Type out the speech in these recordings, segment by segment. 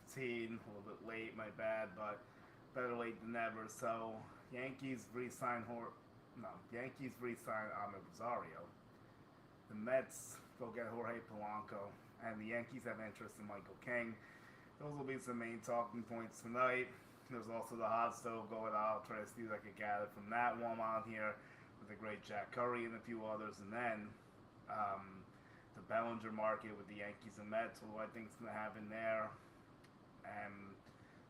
15, a little bit late, my bad, but better late than never. So Yankees re-sign Yankees re-sign Ahmed Rosario. The Mets go get Jorge Polanco, and the Yankees have interest in Michael King. Those will be some main talking points tonight. There's also the hot stove going on. I'll try to see what I can gather from that one on here with the great Jack Curry and a few others. And then um, the Bellinger market with the Yankees and Mets, what do I think is going to happen there? And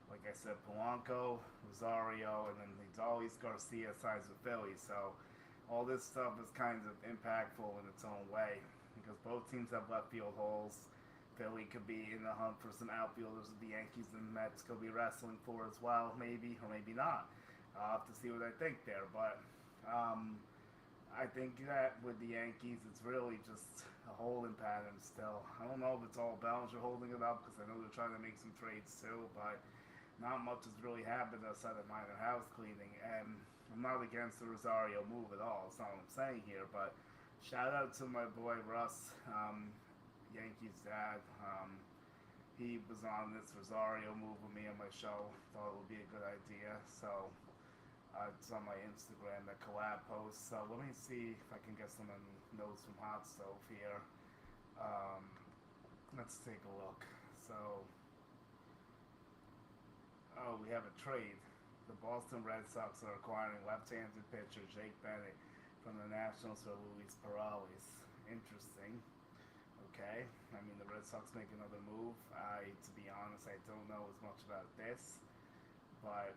like I said, Polanco, Rosario, and then always Garcia signs with Philly. So all this stuff is kind of impactful in its own way because both teams have left field holes. Philly could be in the hunt for some outfielders that the Yankees and Mets could be wrestling for as well, maybe or maybe not. I'll have to see what I think there, but I think that with the Yankees, it's really just a holding pattern still. I don't know if it's all Bellinger holding it up because I know they're trying to make some trades too, but not much has really happened outside of minor house cleaning. And I'm not against the Rosario move at all. That's not what I'm saying here, but shout out to my boy Russ, Yankees dad. He was on this Rosario move with me on my show. Thought it would be a good idea. So it's on my Instagram, that collab post. So let me see if I can get some notes from Hot Stove here. Um, let's take a look. So, we have a trade. The Boston Red Sox are acquiring left-handed pitcher Jake Bennett from the Nationals for Luis Perales. Interesting. Okay, I mean the Red Sox make another move. To be honest, I don't know as much about this, but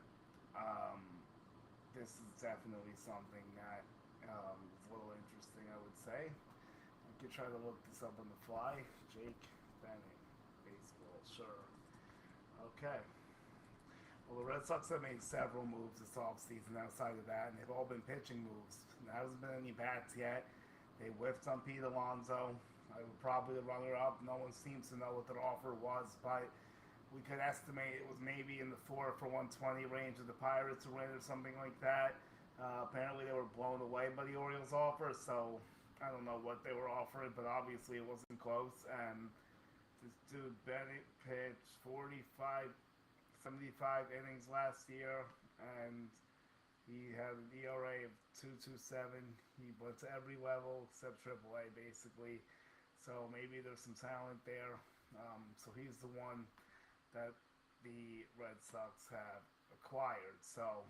this is definitely something that is a little interesting, I would say. I could try to look this up on the fly. Jake Bennett, baseball, sure. Okay. Well, the Red Sox have made several moves this offseason outside of that, and they've all been pitching moves. There hasn't been any bats yet. They whiffed on Pete Alonso. I would probably the runner-up. No one seems to know what their offer was, but we could estimate it was maybe in the 4 for 120 range of the Pirates to win or something like that. Apparently they were blown away by the Orioles offer, so I don't know what they were offering, but obviously it wasn't close. And this dude Bennett pitched 45, 75 innings last year, and he had an ERA of 2.27. He went to every level except AAA, basically. So maybe there's some talent there. So he's the one that the Red Sox have acquired. So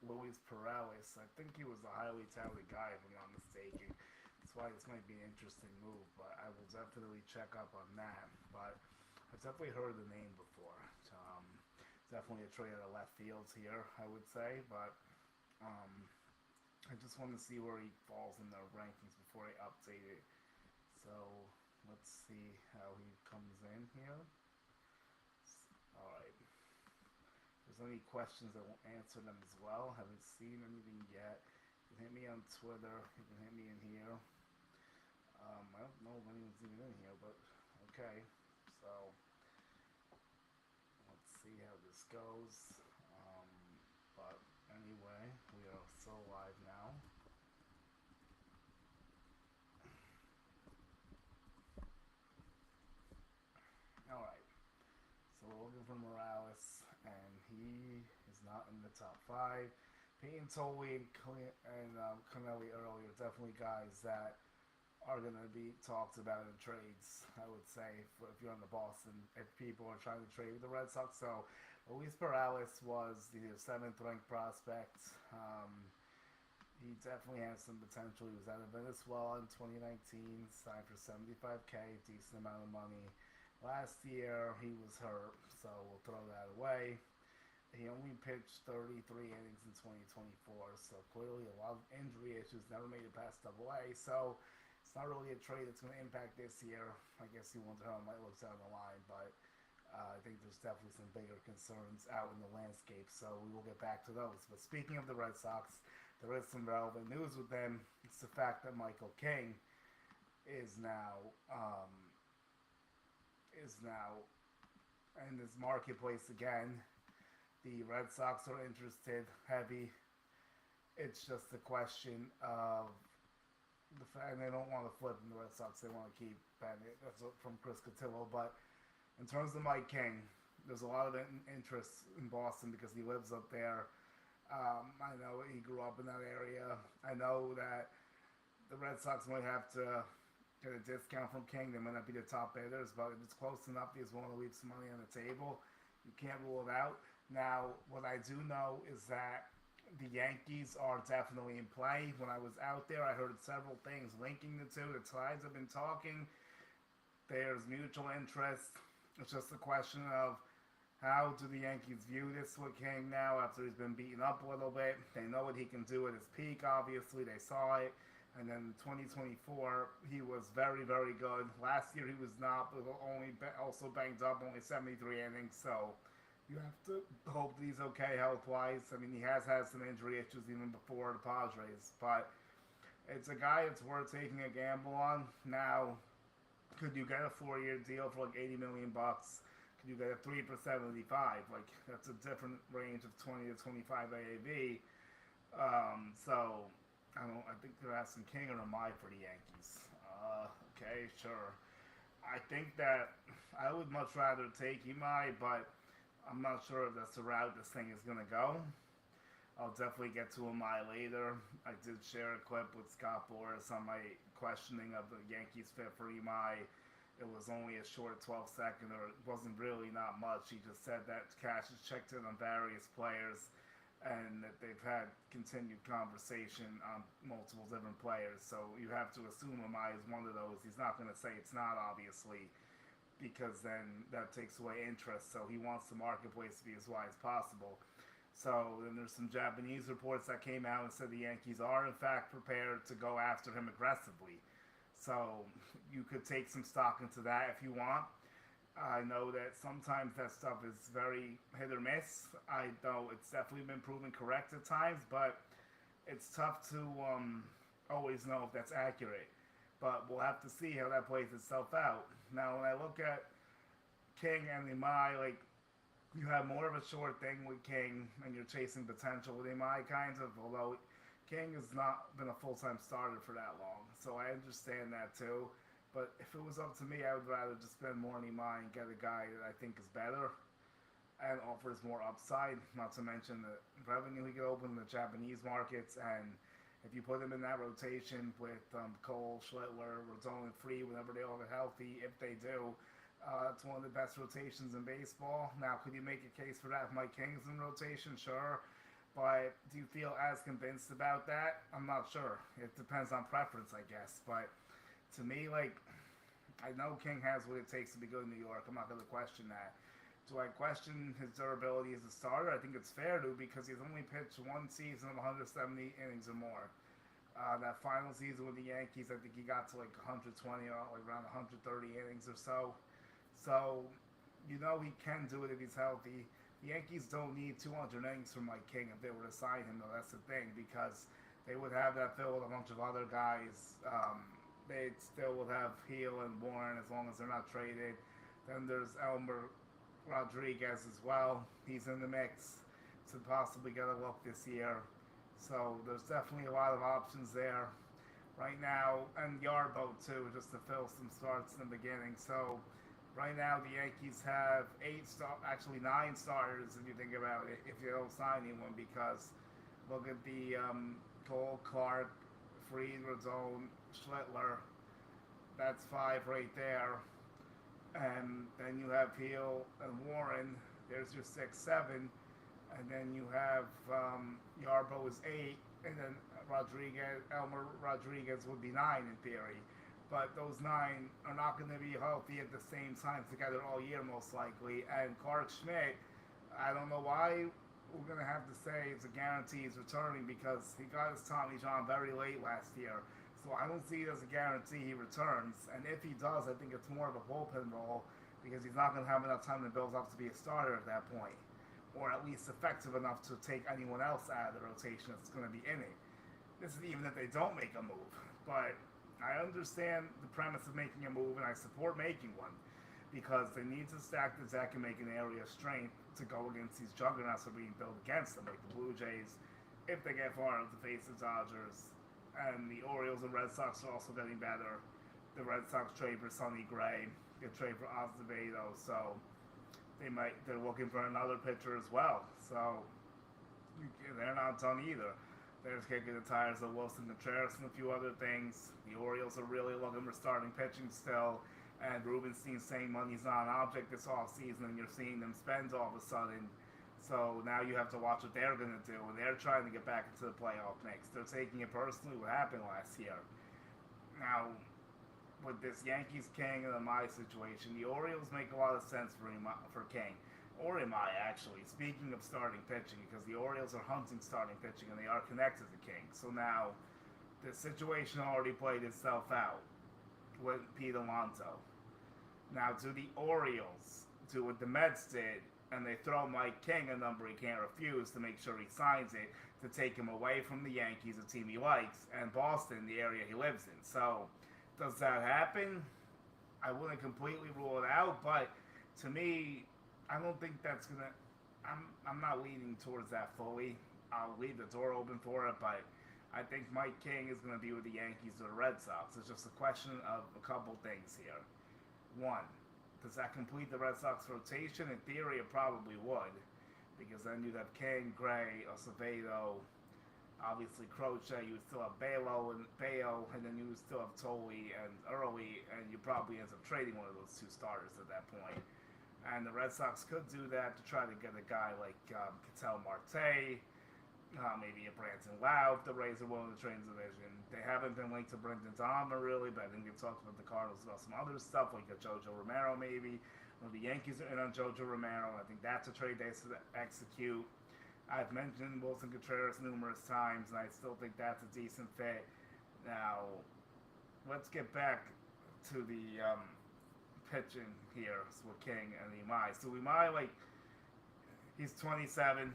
Luis Perales, I think he was a highly touted guy, if I'm not mistaken. That's why this might be an interesting move, but I will definitely check up on that. But I've definitely heard the name before. Definitely a trade out of left fields here, I would say, but I just want to see where he falls in the rankings before I update it. So let's see how he comes in here. Alright. If there's any questions, I won't answer them as well. Haven't seen anything yet. You can hit me on Twitter. You can hit me in here. I don't know if anyone's even in here, but okay. So let's see how this goes. But anyway, we are still live now. Alright. So we're looking for Morales, and he is not in the top 5. Peyton Toley and Connelly earlier, definitely guys that are going to be talked about in trades, I would say, if you're in the Boston, if people are trying to trade with the Red Sox. So Luis Perales was the 7th ranked prospect. He definitely has some potential. He was out of Venezuela in 2019, signed for $75K, decent amount of money. Last year, he was hurt, so we'll throw that away. He only pitched 33 innings in 2024, so clearly a lot of injury issues, never made it past AA, so it's not really a trade that's going to impact this year. I guess you wonder how it might look down the line, but I think there's definitely some bigger concerns out in the landscape, so we will get back to those. But speaking of the Red Sox, there is some relevant news with them. It's the fact that Michael King is now in this marketplace again. The Red Sox are interested heavy. It's just a question of the fact, and they don't want to flip in the Red Sox. They want to keep Bennett. That's from Chris Cotillo. But in terms of Mike King, there's a lot of interest in Boston because he lives up there. I know he grew up in that area. I know that the Red Sox might have to get a discount from King. They might not be the top bidders, but if it's close enough, he's willing to leave some money on the table. You can't rule it out. Now, what I do know is that the Yankees are definitely in play. When I was out there, I heard several things linking the two. The Tides have been talking. There's mutual interest. It's just a question of how do the Yankees view this with King now after he's been beaten up a little bit? They know what he can do at his peak, obviously. They saw it. And then 2024, he was very, very good. Last year, he was not, but also banged up, only 73 innings. So you have to hope that he's okay health-wise. I mean, he has had some injury issues even before the Padres. But it's a guy that's worth taking a gamble on. Now, could you get a 4-year deal for like $80 million? Could you get a 3 for 75? Like, that's a different range of 20 to 25 AAV. So I think they're asking King or Amai for the Yankees. Okay, sure. I think that I would much rather take Imai, but I'm not sure if that's the route this thing is going to go. I'll definitely get to Imai later. I did share a clip with Scott Boras on my questioning of the Yankees fit for Imai. It was only a short 12-second, or it wasn't really not much. He just said that Cash has checked in on various players and that they've had continued conversation on multiple different players. So you have to assume Amai is one of those. He's not going to say it's not, obviously, because then that takes away interest. So he wants the marketplace to be as wide as possible. So then there's some Japanese reports that came out and said the Yankees are, in fact, prepared to go after him aggressively. So you could take some stock into that if you want. I know that sometimes that stuff is very hit or miss. I know it's definitely been proven correct at times, but it's tough to always know if that's accurate. But we'll have to see how that plays itself out. Now, when I look at King and Imai, like, you have more of a short thing with King, and you're chasing potential with Imai, kind of, although King has not been a full-time starter for that long. So I understand that, too. But if it was up to me, I would rather just spend more on Imai and get a guy that I think is better and offers more upside, not to mention the revenue he could open in the Japanese markets. And if you put him in that rotation with Cole, Schlittler, Rodon, and Free, whenever they all get healthy, if they do, it's one of the best rotations in baseball. Now, could you make a case for that if Mike King's in rotation? Sure. But do you feel as convinced about that? I'm not sure. It depends on preference, I guess. But to me, like, I know King has what it takes to be good in New York. I'm not going to question that. Do I question his durability as a starter? I think it's fair to, because he's only pitched one season of 170 innings or more. That final season with the Yankees, I think he got to like 120 or like around 130 innings or so. So, you know he can do it if he's healthy. The Yankees don't need 200 innings from Mike King if they were to sign him, though. That's the thing, because they would have that filled with a bunch of other guys. They still would have Heel and Warren as long as they're not traded. Then there's Elmer Rodriguez as well. He's in the mix to possibly get a look this year. So there's definitely a lot of options there right now. And Yarbo, too, just to fill some starts in the beginning. So right now the Yankees have 9 starters if you think about it, if you don't sign anyone, because look at the Cole, Clark, Fried, Rodon, Schlittler. That's 5 right there. And then you have Heel and Warren. There's your 6, 7. And then you have Yarbo is 8. And then Elmer Rodriguez would be 9 in theory. But those 9 are not going to be healthy at the same time together all year, most likely. And Clark Schmidt, I don't know why we're going to have to say it's a guarantee he's returning, because he got his Tommy John very late last year. So I don't see it as a guarantee he returns. And if he does, I think it's more of a bullpen role, because he's not going to have enough time to build up to be a starter at that point. Or at least effective enough to take anyone else out of the rotation that's going to be in it. This is even if they don't make a move. But I understand the premise of making a move, and I support making one, because they need to stack the deck and make an area of strength to go against these juggernauts that are being built against them, like the Blue Jays, if they get far enough to face the Dodgers. And the Orioles and Red Sox are also getting better. The Red Sox trade for Sonny Gray, they trade for Azevedo. So they're looking for another pitcher as well. So they're not done either. They're just kicking the tires of Wilson Contreras and a few other things. The Orioles are really looking for starting pitching still. And Rubenstein's saying money's not an object this offseason, and you're seeing them spend all of a sudden. So now you have to watch what they're going to do, and they're trying to get back into the playoff mix. They're taking it personally what happened last year. Now, with this Yankees King and the Mai situation, the Orioles make a lot of sense for King. Or Mai, actually. Speaking of starting pitching, because the Orioles are hunting starting pitching, and they are connected to King. So now, the situation already played itself out with Pete Alonso. Now, do the Orioles do what the Mets did, and they throw Mike King a number he can't refuse to make sure he signs it, to take him away from the Yankees, a team he likes, and Boston, the area he lives in. So, does that happen? I wouldn't completely rule it out, but to me, I don't think that's gonna. I'm not leaning towards that fully. I'll leave the door open for it, but I think Mike King is gonna be with the Yankees or the Red Sox. It's just a question of a couple things here. One, does that complete the Red Sox rotation? In theory, it probably would, because then you'd have King, Gray, Acevedo, obviously Croce. You would still have Bayo, and then you would still have Tolle and Early, and you probably end up trading one of those two starters at that point. And the Red Sox could do that to try to get a guy like Ketel Marte, maybe a Brandon Lau if the Rays are willing to trade in the division. They haven't been linked to Brendan Dahmer really, but I think they've talked with the Cardinals about some other stuff like a Jojo Romero maybe. Well, the Yankees are in on Jojo Romero. I think that's a trade they should execute. I've mentioned Wilson Contreras numerous times, and I still think that's a decent fit. Now, let's get back to the pitching here with King and Imai. So Imai, like, he's 27.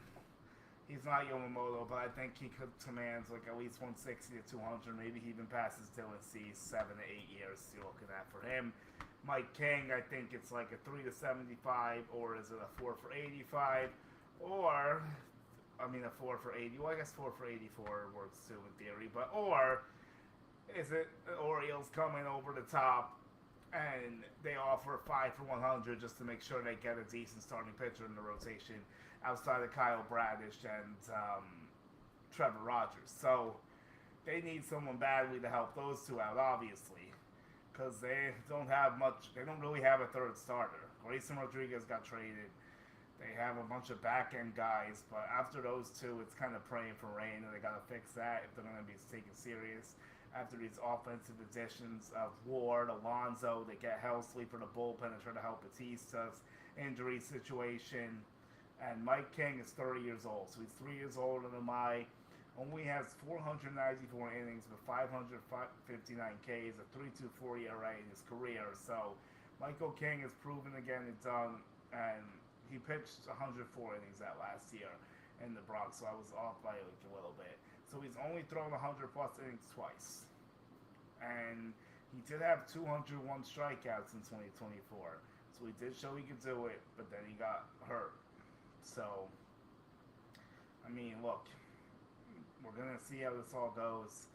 He's not Yamamoto, but I think he could command like at least 160 to 200. Maybe he even passes Dylan Cease. 7 to 8 years you're looking at for him. Mike King, I think it's like a 3 to 75, or is it a 4 for 85, or a 4 for 80. Well, I guess 4 for 84 works too in theory, but or is it the Orioles coming over the top and they offer 5 for 100 just to make sure they get a decent starting pitcher in the rotation outside of Kyle Bradish and Trevor Rogers. So they need someone badly to help those two out, obviously, because they don't have much. They don't really have a third starter. Grayson Rodriguez got traded. They have a bunch of back-end guys, but after those two, it's kind of praying for rain, and they got to fix that if they're going to be taken serious. After these offensive additions of Ward, Alonso, they get Helsley for the bullpen and try to help Batista's injury situation. And Mike King is 30 years old, so he's 3 years older than Mai. Only has 494 innings with 559 Ks, a 3.24 ERA in his career. So Michael King has proven again it's done, and he pitched 104 innings that last year in the Bronx, so I was off by like a little bit. So he's only thrown 100 plus innings twice. And he did have 201 strikeouts in 2024. So he did show he could do it, but then he got hurt. So, look, we're going to see how this all goes.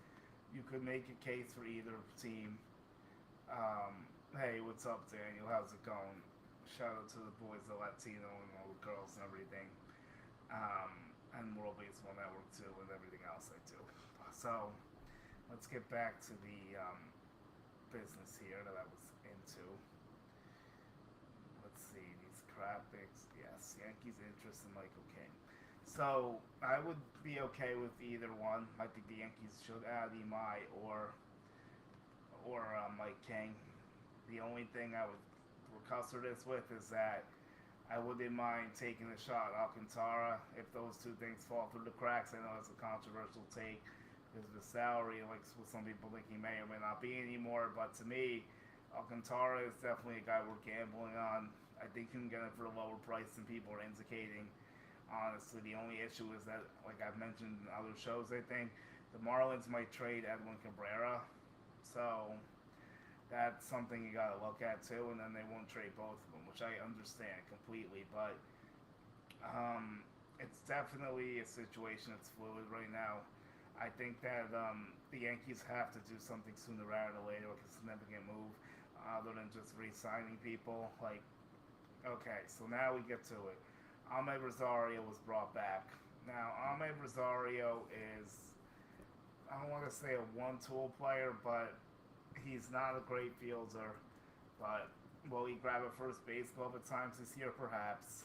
You could make a case for either team. Hey, what's up, Daniel? How's it going? Shout out to the boys, the Latino and all the girls and everything. And World Baseball Network too, and everything else I do. So, let's get back to the business here that I was into. Let's see, these graphics. Yes, Yankees interest in Michael King. So, I would be okay with either one. I think the Yankees should add Imai or Mike King. The only thing I would recusser this with is that I wouldn't mind taking a shot at Alcantara if those two things fall through the cracks. I know it's a controversial take because of the salary, like some people think he may or may not be anymore. But to me, Alcantara is definitely a guy we're gambling on. I think you can get him for a lower price than people are indicating. Honestly, the only issue is that, like I've mentioned in other shows, I think the Marlins might trade Edwin Cabrera. So that's something you got to look at too, and then they won't trade both of them, which I understand completely, but it's definitely a situation that's fluid right now. I think that the Yankees have to do something sooner rather than later, like a significant move, other than just re-signing people. Like, Okay, so now we get to it. Ahmed Rosario was brought back. Now, Ahmed Rosario is, I don't want to say a one-tool player, but he's not a great fielder. But will he grab a first base glove at times this year? Perhaps.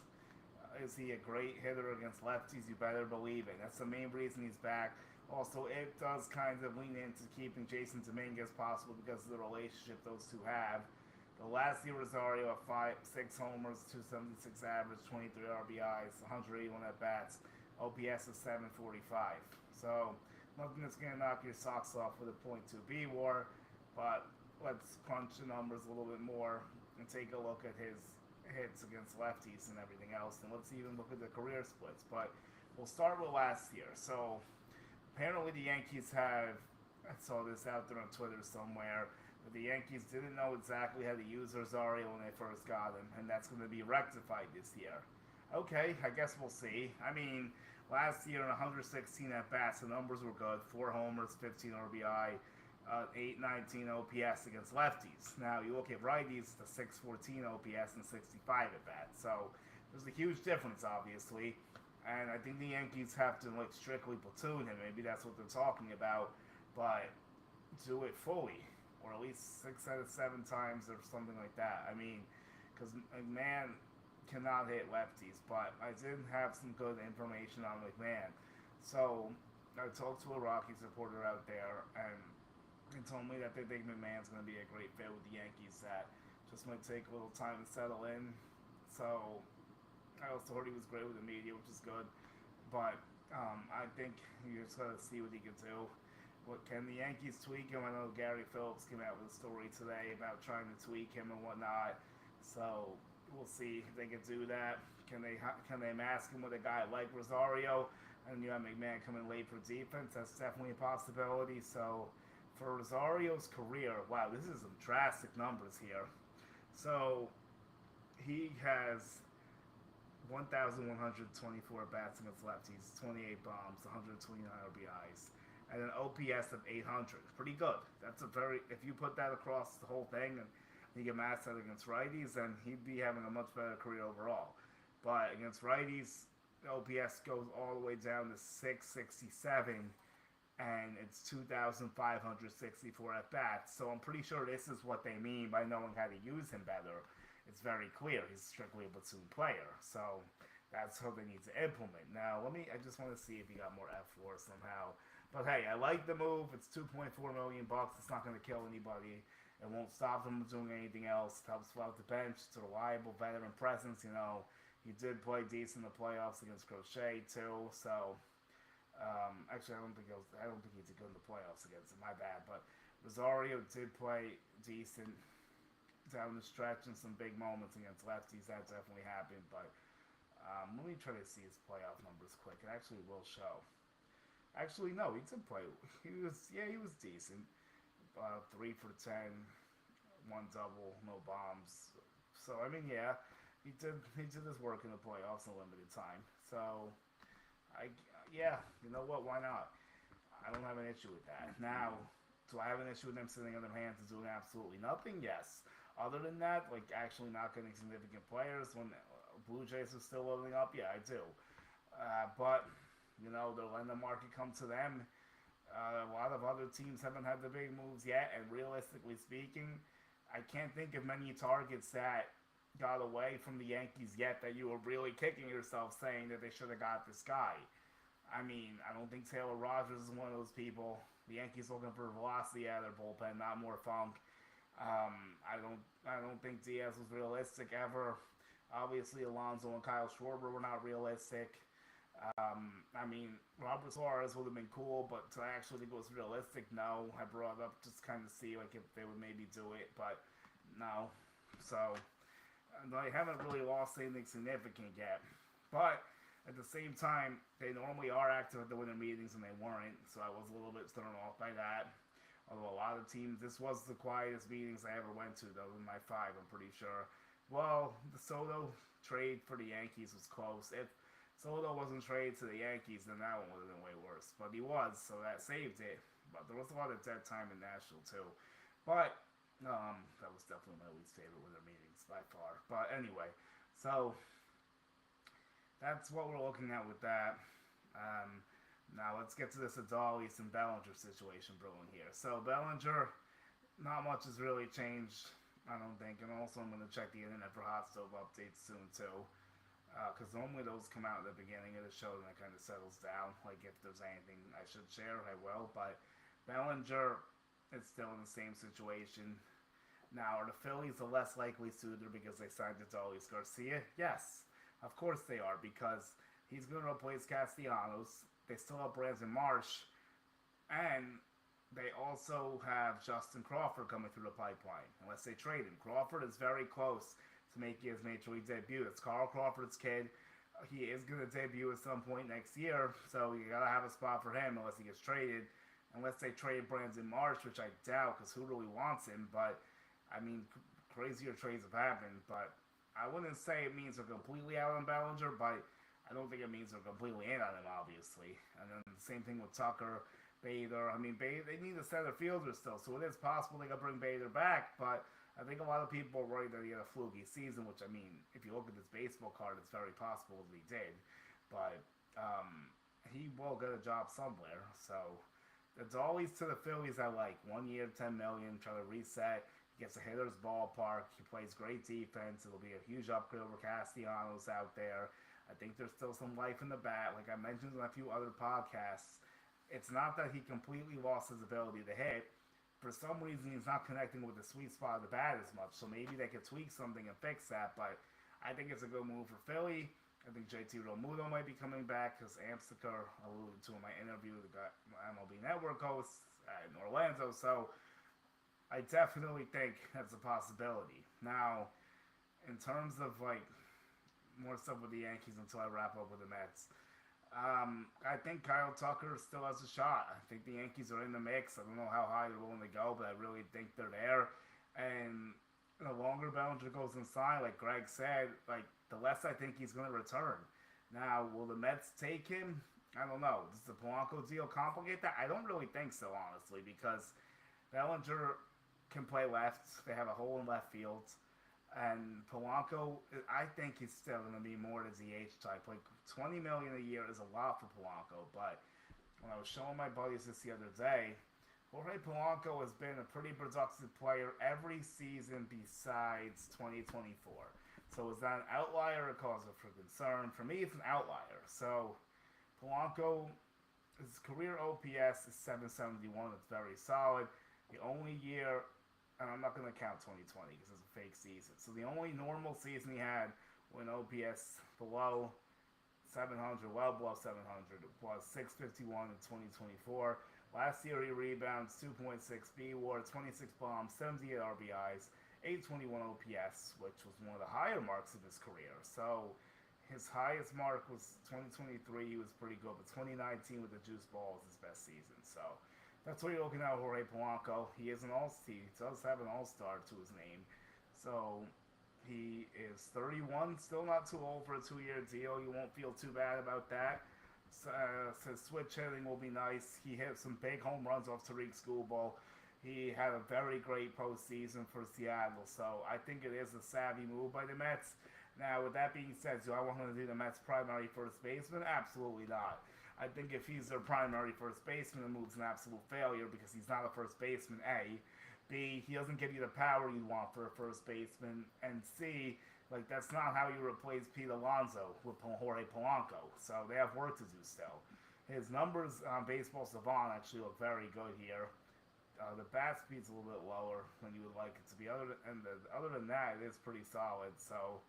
Is he a great hitter against lefties? You better believe it. That's the main reason he's back. Also, it does kind of lean into keeping Jason Dominguez possible because of the relationship those two have. The last year, Rosario had 6 homers, 276 average, 23 RBIs, 181 at bats, OPS of 745. So nothing that's going to knock your socks off with a .2B WAR, but let's crunch the numbers a little bit more and take a look at his hits against lefties and everything else, and let's even look at the career splits. But we'll start with last year. So apparently the Yankees have, I saw this out there on Twitter somewhere, but the Yankees didn't know exactly how to use Rosario when they first got him, and that's going to be rectified this year. Okay, I guess we'll see. I mean, last year in 116 at bats, the numbers were good: 4 homers, 15 RBI, 819 OPS against lefties. Now you look at righties, the 614 OPS and 65 at bats. So there's a huge difference, obviously. And I think the Yankees have to like strictly platoon him. Maybe that's what they're talking about, but do it fully, or at least 6 out of 7 times, or something like that. I mean, because McMahon cannot hit lefties, but I did have some good information on McMahon. So I talked to a Rockies reporter out there, and he told me that they think McMahon's going to be a great fit with the Yankees. That just might take a little time to settle in. So I also heard he was great with the media, which is good. But I think you're just going to see what he can do. What can the Yankees tweak him? I know Gary Phillips came out with a story today about trying to tweak him and whatnot. So we'll see if they can do that. Can they mask him with a guy like Rosario? And you have McMahon coming late for defense. That's definitely a possibility. So for Rosario's career, wow, this is some drastic numbers here. So he has 1,124 bats against lefties, 28 bombs, 129 RBIs, and an OPS of 800. Pretty good. That's a very, if you put that across the whole thing and you get matched that against righties, then he'd be having a much better career overall. But against righties, the OPS goes all the way down to 667, and it's 2,564 at bats. So I'm pretty sure this is what they mean by knowing how to use him better. It's very clear he's strictly a platoon player. So that's how they need to implement. Now, I just want to see if he got more F4 somehow. But hey, I like the move. It's $2.4 million. It's not going to kill anybody. It won't stop them from doing anything else. It helps fill out the bench. It's a reliable veteran presence. He did play decent in the playoffs against Crochet too. So actually, I don't think he did good in the playoffs against him. My bad. But Rosario did play decent down the stretch in some big moments against lefties. That definitely happened. But let me try to see his playoff numbers quick. It actually will show. Actually, no, he did play. He was decent. 3 for 10, 1 double, no bombs. So I mean, yeah, he did his work in the playoffs in a limited time. So you know what? Why not? I don't have an issue with that. Now, do I have an issue with them sitting on their hands and doing absolutely nothing? Yes. Other than that, like actually not getting significant players when Blue Jays are still loading up, yeah, I do. But they're letting the market come to them. A lot of other teams haven't had the big moves yet, and realistically speaking, I can't think of many targets that got away from the Yankees yet that you were really kicking yourself saying that they should have got this guy. I mean, I don't think Taylor Rogers is one of those people. The Yankees looking for velocity out of their bullpen, not more funk. I don't think Diaz was realistic ever. Obviously, Alonso and Kyle Schwarber were not realistic. I mean, Robert Suarez would have been cool, but to actually think it was realistic, no. I brought it up just kind of see like if they would maybe do it, but no. So they haven't really lost anything significant yet. But at the same time, they normally are active at the winter meetings, and they weren't. So I was a little bit thrown off by that. Although a lot of teams, this was the quietest meetings I ever went to, though, in my 5, I'm pretty sure. Well, the Soto trade for the Yankees was close. If Soto wasn't traded to the Yankees, then that one would have been way worse. But he was, so that saved it. But there was a lot of dead time in Nashville, too. But that was definitely my least favorite winter meetings by far. But anyway, So that's what we're looking at with that. Um, Now let's get to this Adolis and Bellinger situation brewing here. So Bellinger, not much has really changed, I don't think. And also, I'm going to check the internet for hot stove updates soon too, because normally those come out at the beginning of the show and it kind of settles down. Like if there's anything I should share, I will. But Bellinger is still in the same situation. Now, are the Phillies the less likely suitor because they signed Adolis Garcia? Yes, of course they are, because he's going to replace Castellanos. They still have Brandon Marsh, and they also have Justin Crawford coming through the pipeline, unless they trade him. Crawford is very close to making his Major League debut. It's Carl Crawford's kid. He is going to debut at some point next year, so you got to have a spot for him unless he gets traded. Unless they trade Brandon Marsh, which I doubt, because who really wants him? But, I mean, crazier trades have happened, but I wouldn't say it means they're completely out on Bellinger, but I don't think it means they're completely in on him, obviously. And then the same thing with Tucker, Bader. I mean, they need a center fielder still, so it is possible they could bring Bader back, but I think a lot of people are worried that he had a fluky season, which, I mean, if you look at this baseball card, it's very possible that he did. But he will get a job somewhere, so it's always to the Phillies I like. 1 year, $10 million, try to reset. He gets a hitter's ballpark. He plays great defense. It'll be a huge upgrade over Castellanos out there. I think there's still some life in the bat. Like I mentioned in a few other podcasts, it's not that he completely lost his ability to hit. For some reason, he's not connecting with the sweet spot of the bat as much. So maybe they could tweak something and fix that. But I think it's a good move for Philly. I think JT Realmuto might be coming back because Amsteker alluded to in my interview with the MLB Network host in Orlando. So I definitely think that's a possibility. Now, in terms of like more stuff with the Yankees until I wrap up with the Mets, I think Kyle Tucker still has a shot. I think the Yankees are in the mix. I don't know how high they're willing to go, but I really think they're there. And the longer Bellinger goes inside, like Greg said, like the less I think he's going to return. Now, will the Mets take him? I don't know. Does the Polanco deal complicate that? I don't really think so, honestly, because Bellinger can play left. They have a hole in left field. And Polanco, I think he's still going to be more the DH type. Like, $20 million a year is a lot for Polanco, but when I was showing my buddies this the other day, Jorge Polanco has been a pretty productive player every season besides 2024. So is that an outlier or cause for concern? For me, it's an outlier. So Polanco, his career OPS is 771. It's very solid. The only year, and I'm not going to count 2020 because it's a fake season. So the only normal season he had when OPS below 700, well below 700, was 651 in 2024. Last year he rebounds 2.6 B-WAR, 26 bombs, 78 RBIs, 821 OPS, which was one of the higher marks of his career. So his highest mark was 2023. He was pretty good, but 2019 with the juice ball was his best season. So that's what you're looking at, Jorge Polanco. He is an all-star. He does have an all-star to his name. So he is 31, still not too old for a 2-year deal. You won't feel too bad about that. So switch hitting will be nice. He hit some big home runs off Tariq Skubal. He had a very great postseason for Seattle, so I think it is a savvy move by the Mets. Now, with that being said, do I want him to be the Mets' primary first baseman? Absolutely not. I think if he's their primary first baseman, the move's an absolute failure because he's not a first baseman, A. B, he doesn't give you the power you want for a first baseman. And C, like, that's not how you replace Pete Alonso with Jorge Polanco. So they have work to do still. His numbers on Baseball Savant actually look very good here. The bat speed's a little bit lower than you would like it to be. Other than that, it is pretty solid. So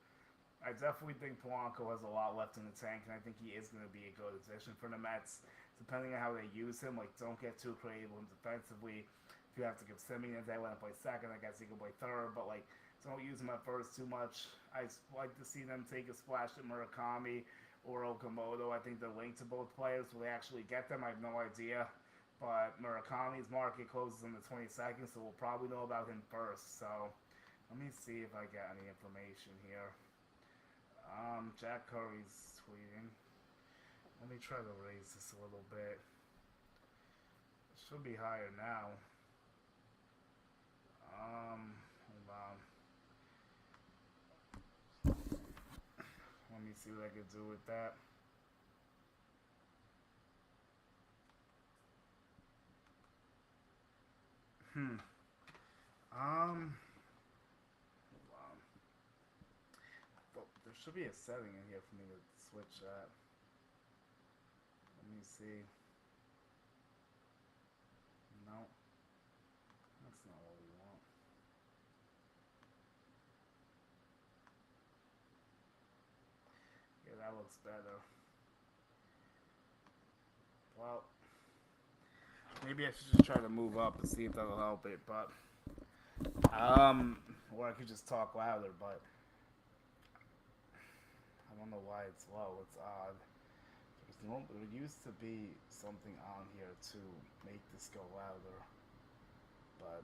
I definitely think Polanco has a lot left in the tank, and I think he is going to be a good addition for the Mets. Depending on how they use him, like, don't get too creative with him defensively. If you have to give Simeon a day when I play second, I guess he can play third, but like, don't use him at first too much. I like to see them take a splash at Murakami or Okamoto. I think they're linked to both players. Will they actually get them? I have no idea. But Murakami's market closes on the 22nd, so we'll probably know about him first. So let me see if I get any information here. Jack Curry's tweeting. Let me try to raise this a little bit. It should be higher now. Hold on. Let me see what I can do with that. Hmm. Um. Wow. Well, there should be a setting in here for me to switch that. Let me see. No, that's not what we want. Yeah, that looks better. Well, maybe I should just try to move up and see if that'll help it. But or I could just talk louder. But I don't know why it's low. It's odd. There used to be something on here to make this go louder, but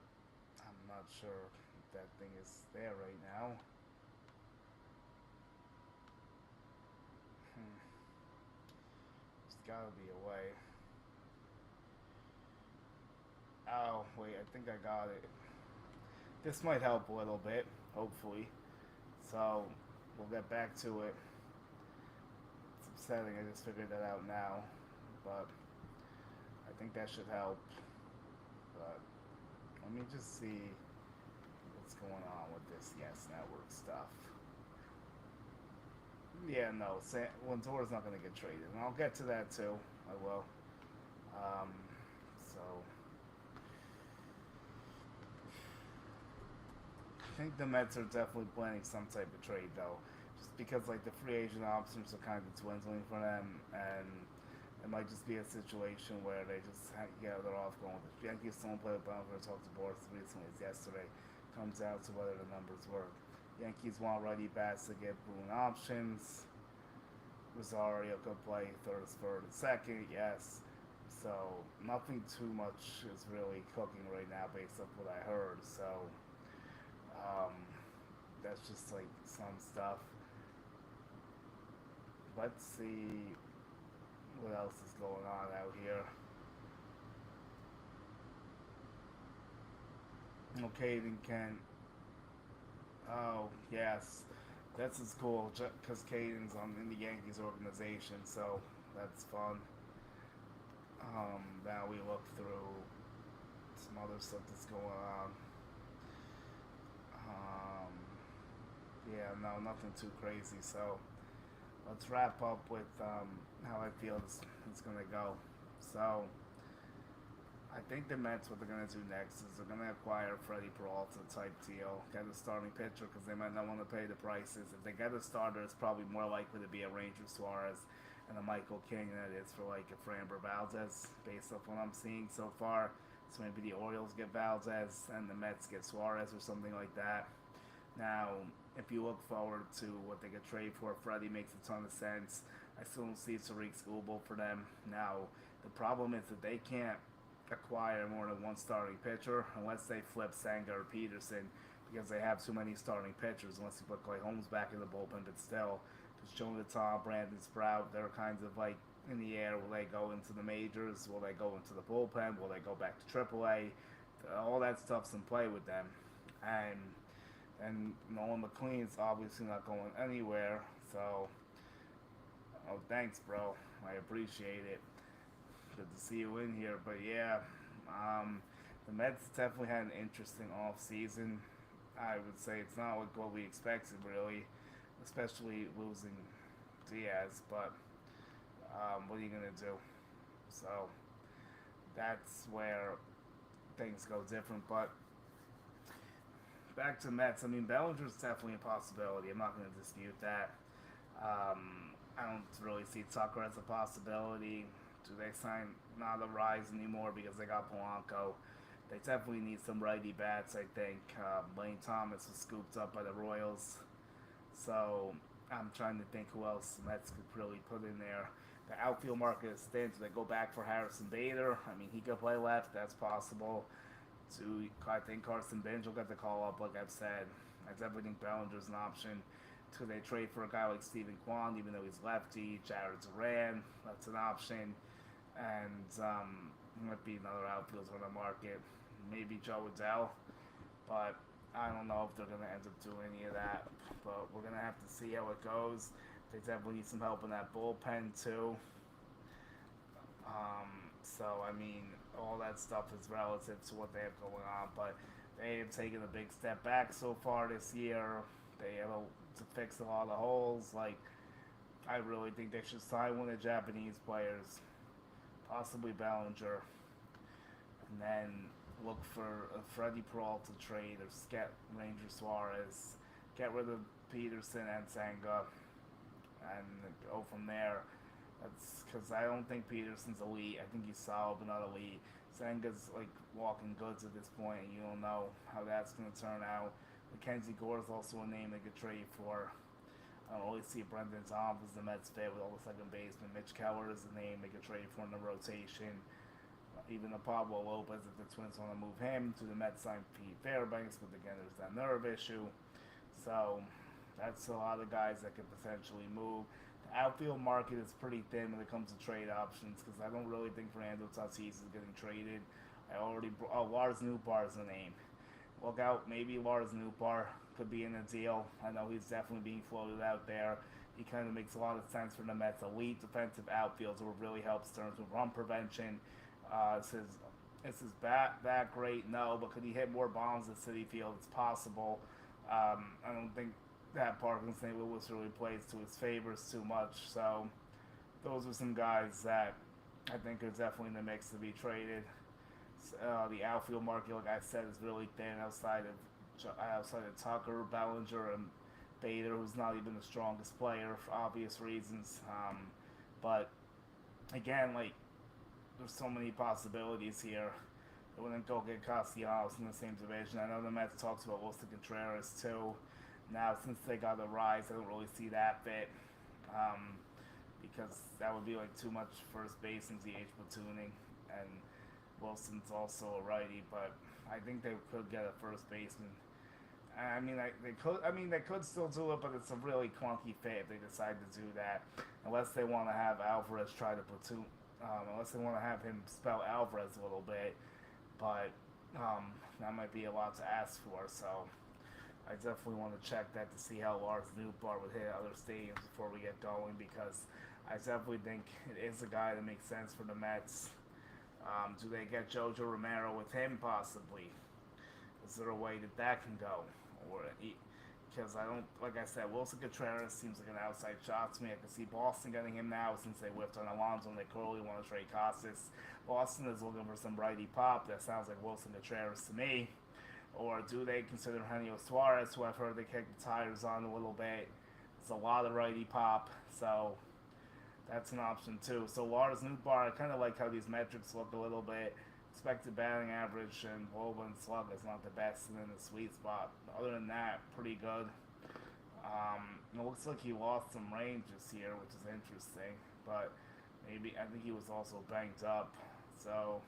I'm not sure if that thing is there right now. Hmm. There's gotta be a way. Oh, wait, I think I got it. This might help a little bit, hopefully. So, we'll get back to it. It's upsetting, I just figured that out now. But I think that should help. But let me just see what's going on with this Yes Network stuff. Yeah, no, Lindor's not going to get traded. And I'll get to that too. I will. Um, so I think the Mets are definitely planning some type of trade, though, just because like the free agent options are kind of dwindling for them, and it might just be a situation where they just yeah they're off going. The Yankees don't play with Polanco. I talked to Boris recently, as yesterday. Comes out to whether the numbers work. Yankees want righty bats to get Boone options. Rosario could play third, third, and second. Yes. So nothing too much is really cooking right now, based off what I heard. So um, that's just like some stuff. Let's see what else is going on out here. Okay, then Kent. Oh yes, that's as cool because Caden's on in the Yankees organization, so that's fun. Now we look through some other stuff that's going on. Um, yeah, no, nothing too crazy. So let's wrap up with how I feel it's gonna go. So I think the Mets, what they're going to do next is they're going to acquire Freddie Peralta type deal, get a starting pitcher because they might not want to pay the prices. If they get a starter, it's probably more likely to be a Ranger Suarez and a Michael King than it is for like a Framber Valdez, based off what I'm seeing so far. So maybe the Orioles get Valdez and the Mets get Suarez or something like that. Now, if you look forward to what they could trade for, Freddie makes a ton of sense. I still don't see Tariq Skubal for them. Now, the problem is that they can't acquire more than one starting pitcher unless they flip Senga or Peterson because they have too many starting pitchers unless you put Clay Holmes back in the bullpen, but still just Jonah Tom, Brandon Sprout, they're kinds of like in the air. Will they go into the majors? Will they go into the bullpen? Will they go back to AAA? All that stuff's in play with them. And Nolan McLean's obviously not going anywhere, so oh thanks bro. I appreciate it. Good to see you in here. But yeah, the Mets definitely had an interesting off season. I would say it's not like what we expected, really, especially losing Diaz. But what are you gonna do? So that's where things go different. But back to Mets. I mean, Bellinger's definitely a possibility. I'm not gonna dispute that. I don't really see Tucker as a possibility. Do they sign not a Rise anymore because they got Polanco? They definitely need some righty bats, I think. Lane Thomas was scooped up by the Royals. So I'm trying to think who else the Mets could really put in there. The outfield market is thin, so they go back for Harrison Bader. I mean, he could play left, that's possible. So I think Carson Bench will get the call up, like I've said. I definitely think Bellinger's an option. Could they trade for a guy like Stephen Kwan, even though he's lefty? Jared Duran, that's an option. And might be another outfielder on the market. Maybe Joe Adele. But I don't know if they're going to end up doing any of that. But we're going to have to see how it goes. They definitely need some help in that bullpen too. So I mean, all that stuff is relative to what they have going on, but they have taken a big step back so far this year. They have to fix a lot of holes. Like I really think they should sign one of the Japanese players, possibly Bellinger, and then look for a Freddie Peralta trade or get Ranger Suarez, get rid of Peterson and Senga, and go from there. That's because I don't think Peterson's elite. I think he's solid but not elite. Senga's like walking goods at this point, and you don't know how that's going to turn out. Mackenzie Gore is also a name they could trade for. I don't really see Brendan Toms as the Mets fit with all the second basemen. Mitch Keller is the name they could trade for in the rotation. Even the Pablo Lopez, if the Twins want to move him to the Mets, sign Pete Fairbanks, but again, there's that nerve issue. So that's a lot of guys that could potentially move. The outfield market is pretty thin when it comes to trade options because I don't really think Fernando Tatis is getting traded. Lars Nootbaar is the name. Look out, maybe Lars Nootbaar could be in a deal. I know he's definitely being floated out there. He kind of makes a lot of sense for the Mets. Elite defensive outfielder will really help Stearns with run prevention. Is his bat that great? No, but could he hit more bombs at Citi Field? It's possible. I don't think that Park in St. Louis really plays to his favors too much. So those are some guys that I think are definitely in the mix to be traded. The outfield market, like I said, is really thin outside of Tucker, Bellinger, and Bader, who's not even the strongest player for obvious reasons. But again, like there's so many possibilities here. They wouldn't go get Castellanos in the same division. I know the Mets talks about Wilson Contreras too. Now, since they got the rise, I don't really see that fit because that would be like too much first base and DH platooning, and Wilson's also a righty. But I think they could get a first baseman. They could still do it, but it's a really clunky fit if they decide to do that. Unless they want to have Alvarez try to platoon. Unless they want to have him spell Alvarez a little bit, but that might be a lot to ask for. So I definitely want to check that to see how Lars Nootbaar would hit other stadiums before we get going, because I definitely think it is a guy that makes sense for the Mets. Do they get Jojo Romero with him possibly? Is there a way that can go? Because I don't, like I said, Wilson Contreras seems like an outside shot to me. I can see Boston getting him now since they whiffed on Alonso and they clearly want to trade Casas. Boston is looking for some righty pop. That sounds like Wilson Contreras to me. Or do they consider Eugenio Suarez, who I've heard they kicked the tires on a little bit? It's a lot of righty pop, so that's an option too. So Lars Nootbaar, I kind of like how these metrics look a little bit. Expected batting average and WOBA and slug is not the best and in the sweet spot. Other than that, pretty good. It looks like he lost some range this year, which is interesting. But maybe I think he was also banged up. So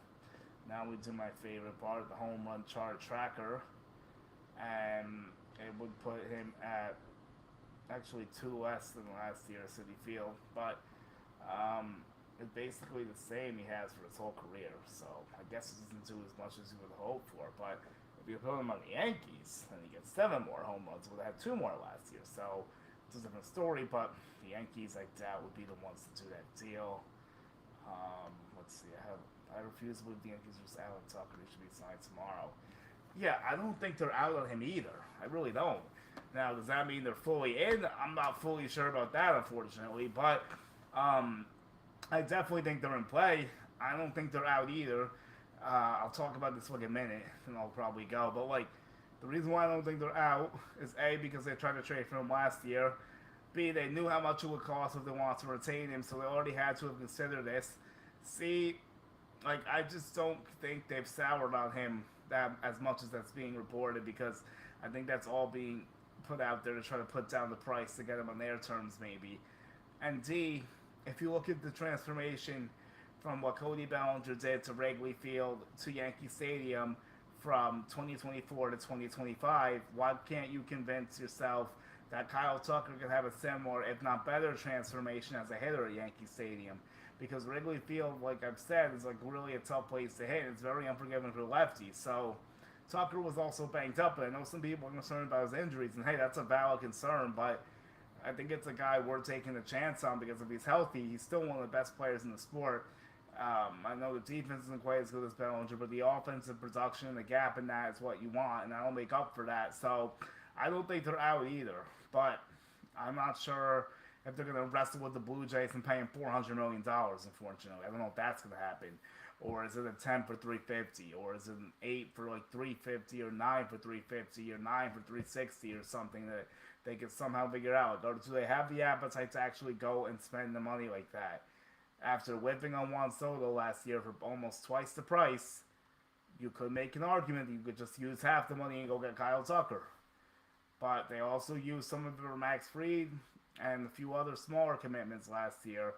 now we do my favorite part, the home run chart tracker, and it would put him at actually 2 less than last year at Citi Field, but it's basically the same he has for his whole career. So I guess it doesn't do as much as you would hope for. But if you put him on the Yankees, then he gets 7 more home runs. Would have had 2 more last year. So it's a different story. But the Yankees, I doubt, would be the ones to do that deal. Let's see. I refuse to believe the Yankees are Alan Tucker. He should be signed tomorrow. Yeah, I don't think they're out on him either. I really don't. Now, does that mean they're fully in? I'm not fully sure about that, unfortunately. But I definitely think they're in play. I don't think they're out either. I'll talk about this in a minute, and I'll probably go. But, the reason why I don't think they're out is A, because they tried to trade for him last year. B, they knew how much it would cost if they wanted to retain him, so they already had to have considered this. C, I just don't think they've soured on him that as much as that's being reported, because I think that's all being put out there to try to put down the price to get him on their terms, maybe. And D, if you look at the transformation from what Cody Bellinger did to Wrigley Field to Yankee Stadium from 2024 to 2025, why can't you convince yourself that Kyle Tucker could have a similar, if not better, transformation as a hitter at Yankee Stadium? Because Wrigley Field, like I've said, is really a tough place to hit. It's very unforgiving for lefties. So Tucker was also banged up, and I know some people are concerned about his injuries, and hey, that's a valid concern, but I think it's a guy worth taking a chance on because if he's healthy, he's still one of the best players in the sport. I know the defense isn't quite as good as Bellinger, but the offensive production, the gap in that is what you want, and that'll make up for that. So I don't think they're out either. But I'm not sure if they're going to wrestle with the Blue Jays and pay him $400 million. Unfortunately, I don't know if that's going to happen. Or is it a 10 for 350? Or is it an 8 for like 350? Or 9 for 350? Or 9 for 360? Or something that they can somehow figure out? Or do they have the appetite to actually go and spend the money like that? After whipping on Juan Soto last year for almost twice the price, you could make an argument that you could just use half the money and go get Kyle Tucker. But they also used some of it for Max Fried and a few other smaller commitments last year.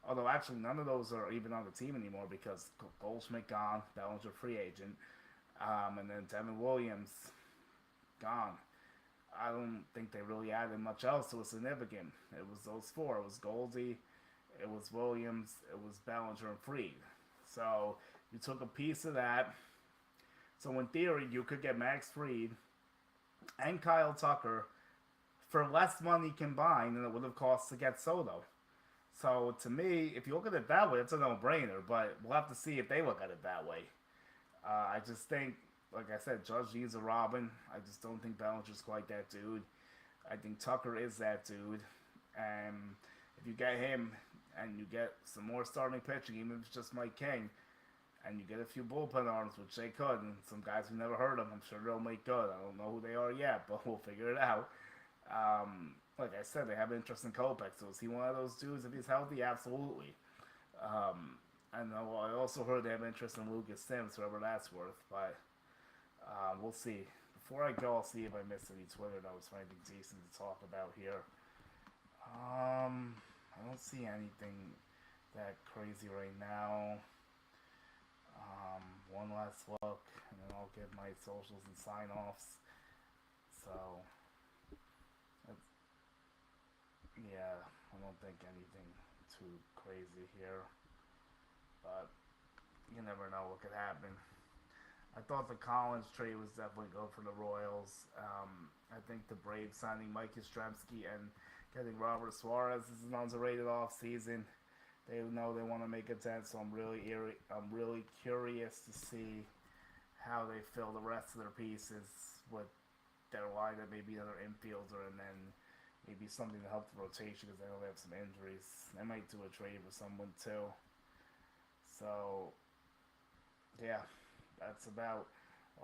Although actually none of those are even on the team anymore because Goldschmidt gone, Bellinger free agent, and then Devin Williams gone. I don't think they really added much else that was significant. It was those four. It was Goldie, it was Williams, it was Bellinger and Fried. So you took a piece of that. So in theory, you could get Max Fried and Kyle Tucker for less money combined than it would have cost to get Soto. So to me, if you look at it that way, it's a no-brainer. But we'll have to see if they look at it that way. I just think, like I said, Judge needs a Robin. I just don't think Bellinger's quite that dude. I think Tucker is that dude. And if you get him and you get some more starting pitching, even if it's just Mike King, and you get a few bullpen arms, which they could, and some guys we never heard of, I'm sure they'll make good. I don't know who they are yet, but we'll figure it out. Like I said, they have interest in Kopech, so is he one of those dudes? If he's healthy, absolutely. I know. I also heard they have interest in Lucas Sims, whatever that's worth, but we'll see. Before I go, I'll see if I missed any Twitter notes or anything decent to talk about here. I don't see anything that crazy right now. One last look, and then I'll give my socials and sign-offs. So, yeah, I don't think anything too crazy here, but you never know what could happen. I thought the Collins trade was definitely good for the Royals. I think the Braves signing Mike Yastrzemski and getting Robert Suarez is an underrated offseason. They know they want to make a dent, so I'm really curious to see how they fill the rest of their pieces with their lineup, maybe another infielder, and then maybe something to help the rotation because I know they have some injuries. They might do a trade with someone too. So, yeah, that's about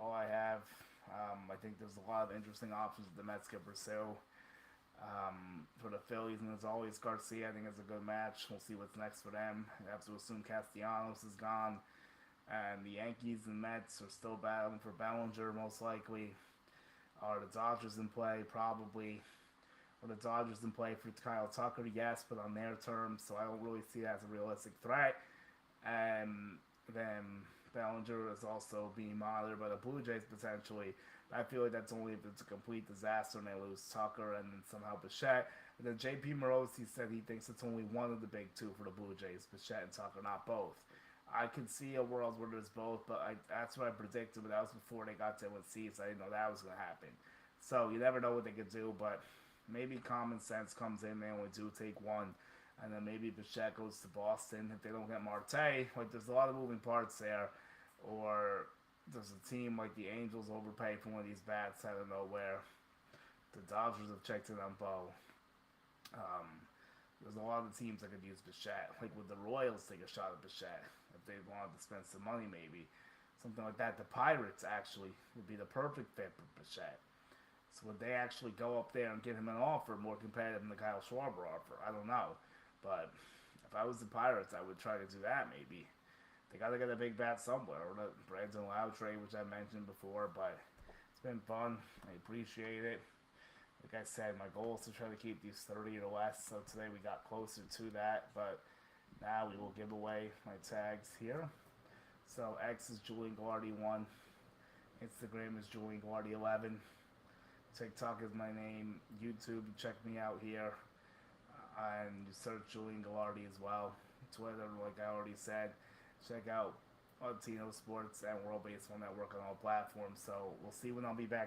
all I have. I think there's a lot of interesting options that the Mets can pursue. For the Phillies, and as always, Garcia, I think it's a good match. We'll see what's next for them. I have to assume Castellanos is gone. And the Yankees and Mets are still battling for Bellinger, most likely. Are the Dodgers in play? Probably. Are the Dodgers in play for Kyle Tucker? Yes, but on their terms, so I don't really see that as a realistic threat. And then Bellinger is also being monitored by the Blue Jays potentially. I feel like that's only if it's a complete disaster and they lose Tucker and then somehow Bichette. And then J.P. Morosi said he thinks it's only one of the big two for the Blue Jays, Bichette and Tucker, not both. I could see a world where there's both, but that's what I predicted, but that was before they got to NC, so I didn't know that was going to happen. So you never know what they could do, but maybe common sense comes in, they only do take one. And then maybe Bichette goes to Boston if they don't get Marte. Like, there's a lot of moving parts there. Or does a team like the Angels overpay for one of these bats out of nowhere? The Dodgers have checked in on Bo. There's a lot of teams that could use Bichette. Like, would the Royals take a shot at Bichette if they wanted to spend some money, maybe? Something like that. The Pirates, actually, would be the perfect fit for Bichette. So would they actually go up there and give him an offer more competitive than the Kyle Schwarber offer? I don't know. But if I was the Pirates, I would try to do that, maybe. They got to get a big bat somewhere. Or the Brandon Lau trade, which I mentioned before. But it's been fun. I appreciate it. Like I said, my goal is to try to keep these 30 or less. So today we got closer to that. But now we will give away my tags here. So X is Julian Guardi 1. Instagram is Julian Guardi 11. TikTok is my name. YouTube, check me out here. And you search Julian Guardi as well. Twitter, like I already said. Check out Latino Sports and World Baseball Network on all platforms. So we'll see when I'll be back.